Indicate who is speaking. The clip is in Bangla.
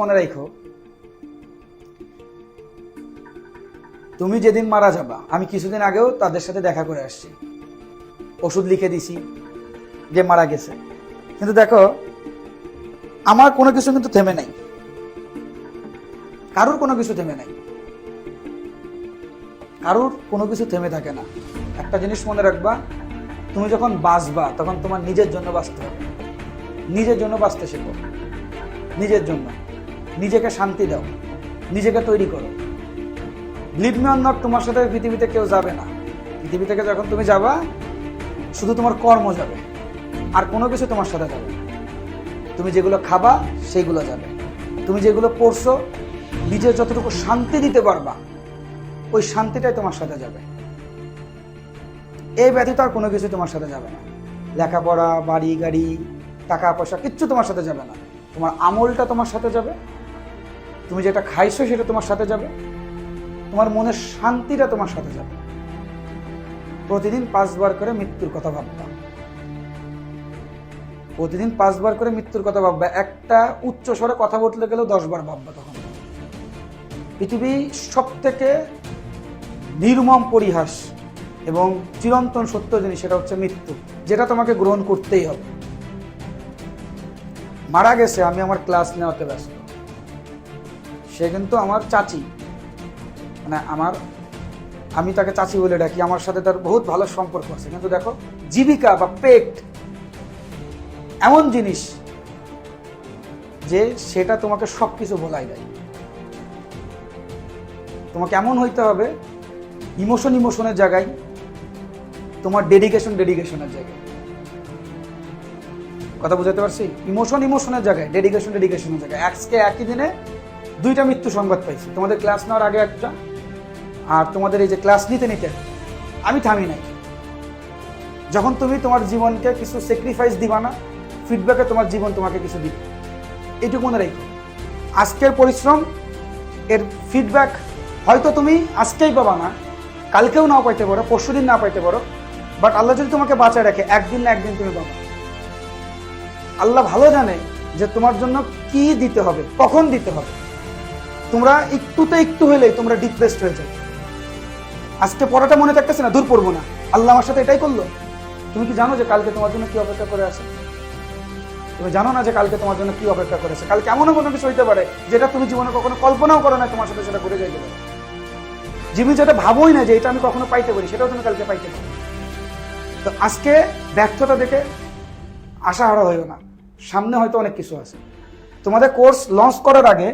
Speaker 1: মনে রাখো, তুমি যেদিন মারা যাবা, আমি কিছুদিন আগেও তাদের সাথে দেখা করে আসছি, ওষুধ লিখে দিছি যে মারা গেছে, কিন্তু দেখো আমার কোনো কিছু কিন্তু থেমে নাই, কারোর কোনো কিছু থেমে নাই, কারোর কোনো কিছু থেমে থাকে না। একটা জিনিস মনে রাখবা, তুমি যখন বাঁচবা তখন তোমার নিজের জন্য বাঁচতে হবে, নিজের জন্য বাঁচতে শেখো, নিজের জন্য নিজেকে শান্তি দাও, নিজেকে তৈরি করো। লিভ মি অর নট, তোমার সাথে পৃথিবীতে কেউ যাবে না। পৃথিবী থেকে যখন তুমি যাবা, শুধু তোমার কর্ম যাবে, আর কোনো কিছু তোমার সাথে যাবে না। তুমি যেগুলো খাবা সেইগুলো যাবে, তুমি যেগুলো পড়ছো, নিজের যতটুকু শান্তি দিতে পারবা ওই শান্তিটাই তোমার সাথে যাবে। এই ব্যতীত আর কোনো কিছু তোমার সাথে যাবে না। লেখাপড়া, বাড়ি গাড়ি, টাকা পয়সা কিচ্ছু তোমার সাথে যাবে না। তোমার আমলটা তোমার সাথে যাবে, তুমি যেটা খাইছো সেটা তোমার সাথে যাবে, তোমার মনের শান্তিটা তোমার সাথে যাবে। প্রতিদিন 5 বার করে মৃত্যুর কথা ভাববা, প্রতিদিন 5 বার করে মৃত্যুর কথা ভাববা। একটা উচ্চ স্বরে কথা বলতে গেলেও 10 বার ভাববা। তখন পৃথিবী সব থেকে নির্মম পরিহাস এবং চিরন্তন সত্য জিনিস, সেটা হচ্ছে মৃত্যু, যেটা তোমাকে গ্রহণ করতেই হবে। মারা গেছে, আমি আমার ক্লাস নেওয়াতে ব্যস্ত। সে কিন্তু আমার চাচি, মানে আমি তাকে চাচি বলে ডাকি, আমার সাথে তার বহুত ভালো সম্পর্ক আছে। কিন্তু দেখো, জীবিকা বা পেট এমন জিনিস যে সেটা তোমাকে সবকিছু বলাই দেয়। তোমাকে এমন হইতে হবে, ইমোশনের জায়গায়, তোমার ডেডিকেশনের জায়গায়। কথা বুঝাতে পারছি? ইমোশনের জায়গায়, ডেডিকেশনের জায়গায়। আজকে একই দিনে 2টা মৃত্যু সংবাদ পাইছি, তোমাদের ক্লাস নেওয়ার আগে একটা, আর তোমাদের এই যে ক্লাস নিতে নিতে আমি থামি নাই। যখন তুমি তোমার জীবনকে কিছু স্যাক্রিফাইস দিবা না, ফিডব্যাকে তোমার জীবন তোমাকে কিছু দিবে। এইটুকু মনে রাখো, আজকের পরিশ্রম এর ফিডব্যাক হয়তো তুমি আজকেই পাবা না, কালকেও নাও পাইতে পারো, পরশুদিন না পাইতে পারো, বাট আল্লাহ যদি তোমাকে বাঁচায় রাখে, একদিন না একদিন তুমি পাবা। আল্লাহ ভালো জানে যে তোমার জন্য কি দিতে হবে, কখন দিতে হবে। তোমরা একটু হলেই তোমরা ডিপ্রেসড হয়ে যাবে। আজকে পড়াটা মনে থাকতেছে না, দূর পড়বো না, আল্লাহ আমার সাথে এটাই করলো। তুমি কি জানো যে কালকে তোমার জন্য কি অপেক্ষা করে আছে? তুমি জানো না যে কালকে তোমার জন্য কি অপেক্ষা করেছে? কালকে এমনও কোনো কিছু হইতে পারে যেটা তুমি জীবনে কখনো কল্পনাও করো না, তোমার সাথে সেটা ঘুরে যাইতে পারে। জীবন যেটা ভাবোই না যে এটা আমি কখনো পাইতে পারি, সেটাও তুমি কালকে পাইতে পারো। তো আজকে ব্যর্থতা দেখে আশাহারা হইও না, সামনে হয়তো অনেক কিছু আছে। তোমাদের কোর্স লঞ্চ করার আগে